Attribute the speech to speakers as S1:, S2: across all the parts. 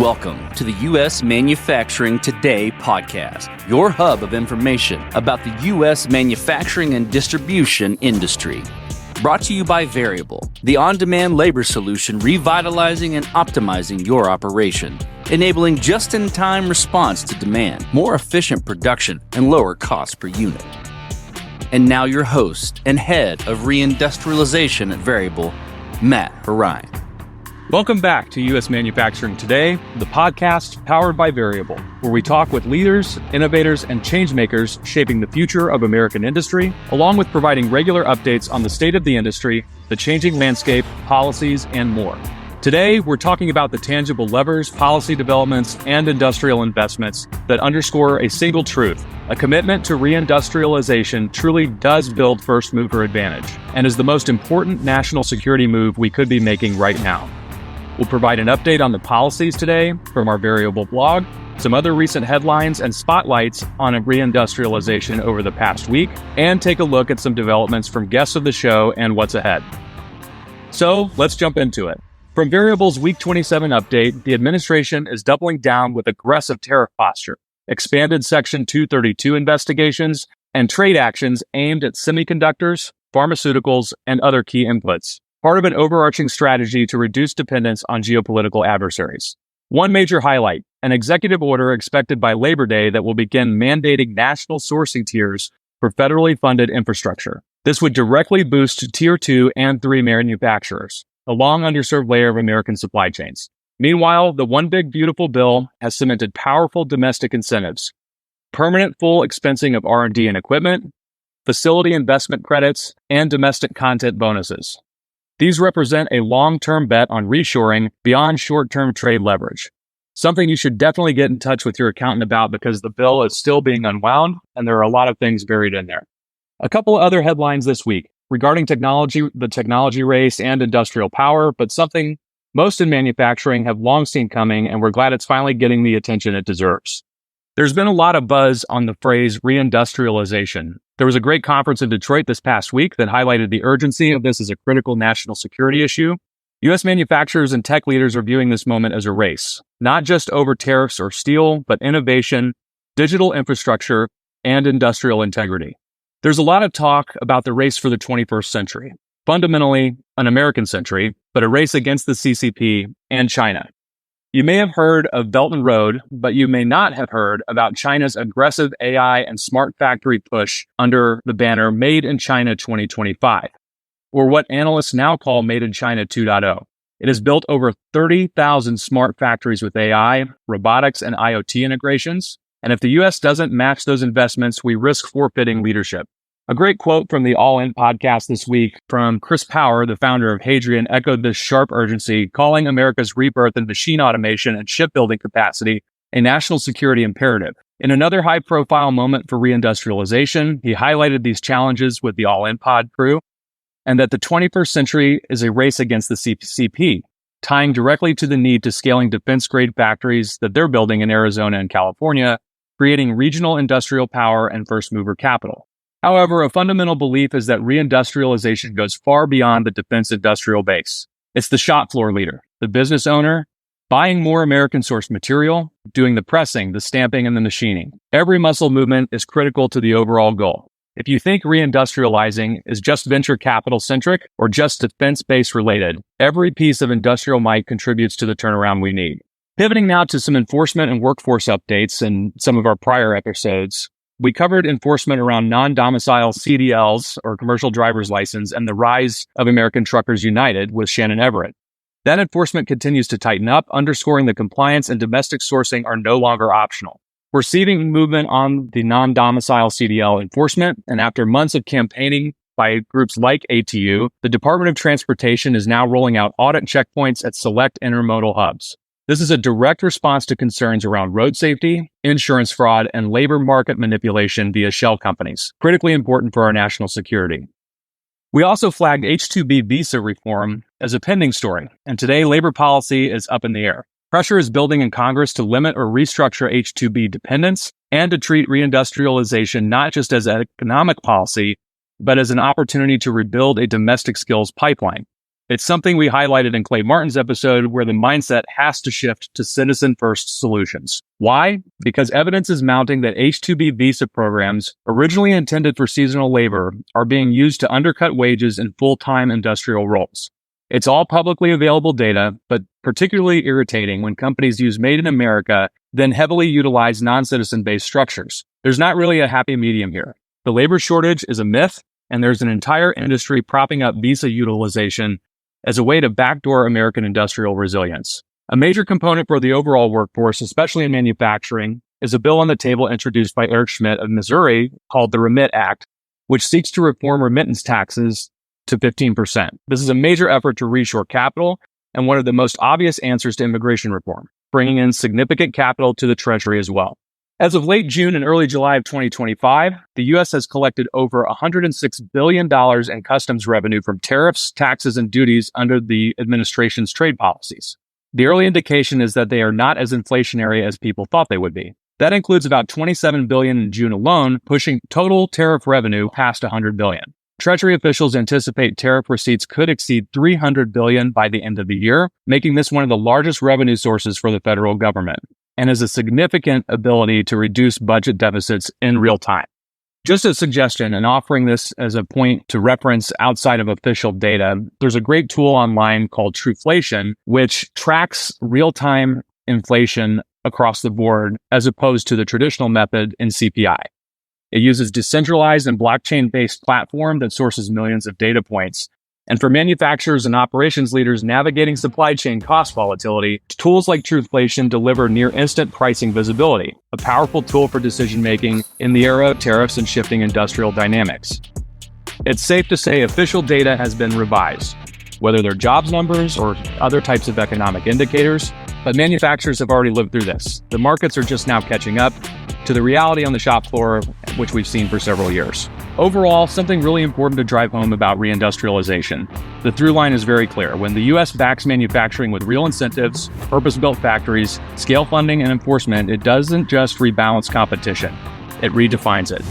S1: Welcome to the U.S. Manufacturing Today podcast, your hub of information about the U.S. manufacturing and distribution industry. Brought to you by Variable, the on-demand labor solution revitalizing and optimizing your operation, enabling just-in-time response to demand, more efficient production, and lower cost per unit. And now your host and head of Reindustrialization at Variable, Matt Harine.
S2: Welcome back to U.S. Manufacturing Today, the podcast powered by Variable, where we talk with leaders, innovators, and changemakers shaping the future of American industry, along with providing regular updates on the state of the industry, the changing landscape, policies, and more. Today, we're talking about the tangible levers, policy developments, and industrial investments that underscore a single truth. A commitment to reindustrialization truly does build first-mover advantage and is the most important national security move we could be making right now. We'll provide an update on the policies today from our Variable blog, some other recent headlines and spotlights on reindustrialization over the past week, and take a look at some developments from guests of the show and what's ahead. So let's jump into it. From Variable's Week 27 update, the administration is doubling down with aggressive tariff posture, expanded Section 232 investigations, and trade actions aimed at semiconductors, pharmaceuticals, and other key inputs, part of an overarching strategy to reduce dependence on geopolitical adversaries. One major highlight, an executive order expected by Labor Day that will begin mandating national sourcing tiers for federally funded infrastructure. This would directly boost Tier 2 and 3 manufacturers, a long underserved layer of American supply chains. Meanwhile, the One Big Beautiful Bill has cemented powerful domestic incentives, permanent full expensing of R&D and equipment, facility investment credits, and domestic content bonuses. These represent a long-term bet on reshoring beyond short-term trade leverage, something you should definitely get in touch with your accountant about because the bill is still being unwound and there are a lot of things buried in there. A couple of other headlines this week regarding technology, the technology race, and industrial power, but something most in manufacturing have long seen coming, and we're glad it's finally getting the attention it deserves. There's been a lot of buzz on the phrase reindustrialization. There was a great conference in Detroit this past week that highlighted the urgency of this as a critical national security issue. U.S. manufacturers and tech leaders are viewing this moment as a race, not just over tariffs or steel, but innovation, digital infrastructure, and industrial integrity. There's a lot of talk about the race for the 21st century, fundamentally an American century, but a race against the CCP and China. You may have heard of Belt and Road, but you may not have heard about China's aggressive AI and smart factory push under the banner Made in China 2025, or what analysts now call Made in China 2.0. It has built over 30,000 smart factories with AI, robotics, and IoT integrations. And if the U.S. doesn't match those investments, we risk forfeiting leadership. A great quote from the All In podcast this week from Chris Power, the founder of Hadrian, echoed this sharp urgency, calling America's rebirth in machine automation and shipbuilding capacity a national security imperative. In another high-profile moment for reindustrialization, he highlighted these challenges with the All In pod crew, and that the 21st century is a race against the CCP, tying directly to the need to scaling defense-grade factories that they're building in Arizona and California, creating regional industrial power and first-mover capital. However, a fundamental belief is that reindustrialization goes far beyond the defense industrial base. It's the shop floor leader, the business owner, buying more American-sourced material, doing the pressing, the stamping, and the machining. Every muscle movement is critical to the overall goal. If you think reindustrializing is just venture capital-centric or just defense-based related, every piece of industrial might contributes to the turnaround we need. Pivoting now to some enforcement and workforce updates in some of our prior episodes, we covered enforcement around non-domicile CDLs, or commercial driver's license, and the rise of American Truckers United with Shannon Everett. That enforcement continues to tighten up, underscoring that compliance and domestic sourcing are no longer optional. We're seeing movement on the non-domicile CDL enforcement, and after months of campaigning by groups like ATU, the Department of Transportation is now rolling out audit checkpoints at select intermodal hubs. This is a direct response to concerns around road safety, insurance fraud, and labor market manipulation via shell companies, critically important for our national security. We also flagged H-2B visa reform as a pending story, and today labor policy is up in the air. Pressure is building in Congress to limit or restructure H-2B dependence and to treat reindustrialization not just as an economic policy, but as an opportunity to rebuild a domestic skills pipeline. It's something we highlighted in Clay Martin's episode where the mindset has to shift to citizen-first solutions. Why? Because evidence is mounting that H-2B visa programs, originally intended for seasonal labor, are being used to undercut wages in full-time industrial roles. It's all publicly available data, but particularly irritating when companies use Made in America, then heavily utilize non-citizen-based structures. There's not really a happy medium here. The labor shortage is a myth, and there's an entire industry propping up visa utilization as a way to backdoor American industrial resilience. A major component for the overall workforce, especially in manufacturing, is a bill on the table introduced by Eric Schmidt of Missouri called the Remit Act, which seeks to reform remittance taxes to 15%. This is a major effort to reshore capital and one of the most obvious answers to immigration reform, bringing in significant capital to the Treasury as well. As of late June and early July of 2025, the U.S. has collected over $106 billion in customs revenue from tariffs, taxes, and duties under the administration's trade policies. The early indication is that they are not as inflationary as people thought they would be. That includes about $27 billion in June alone, pushing total tariff revenue past $100 billion. Treasury officials anticipate tariff receipts could exceed $300 billion by the end of the year, making this one of the largest revenue sources for the federal government, and has a significant ability to reduce budget deficits in real time. Just a suggestion, and offering this as a point to reference outside of official data, there's a great tool online called Trueflation, which tracks real-time inflation across the board as opposed to the traditional method in CPI. It uses decentralized and blockchain-based platform that sources millions of data points. And for manufacturers and operations leaders navigating supply chain cost volatility, tools like Trueflation deliver near-instant pricing visibility, a powerful tool for decision-making in the era of tariffs and shifting industrial dynamics. It's safe to say official data has been revised, whether they're jobs numbers or other types of economic indicators, but manufacturers have already lived through this. The markets are just now catching up to the reality on the shop floor, which we've seen for several years. Overall, something really important to drive home about reindustrialization. The through line is very clear. When the U.S. backs manufacturing with real incentives, purpose-built factories, scale funding, and enforcement, it doesn't just rebalance competition, it redefines it.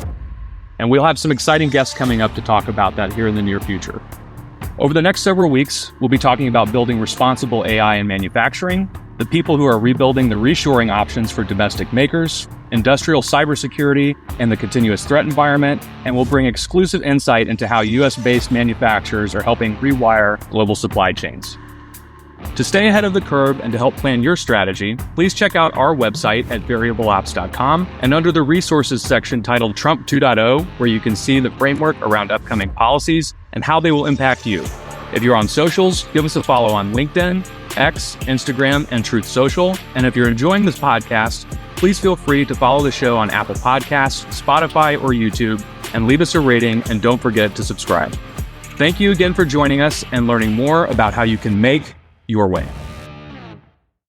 S2: And we'll have some exciting guests coming up to talk about that here in the near future. Over the next several weeks, we'll be talking about building responsible AI in manufacturing, the people who are rebuilding the reshoring options for domestic makers, industrial cybersecurity, and the continuous threat environment, and we'll bring exclusive insight into how US-based manufacturers are helping rewire global supply chains. To stay ahead of the curve and to help plan your strategy, please check out our website at variableops.com and under the resources section titled Trump 2.0, where you can see the framework around upcoming policies and how they will impact you. If you're on socials, give us a follow on LinkedIn, X, Instagram, and Truth Social. And if you're enjoying this podcast, please feel free to follow the show on Apple Podcasts, Spotify, or YouTube, and leave us a rating, and don't forget to subscribe. Thank you again for joining us and learning more about how you can make your way.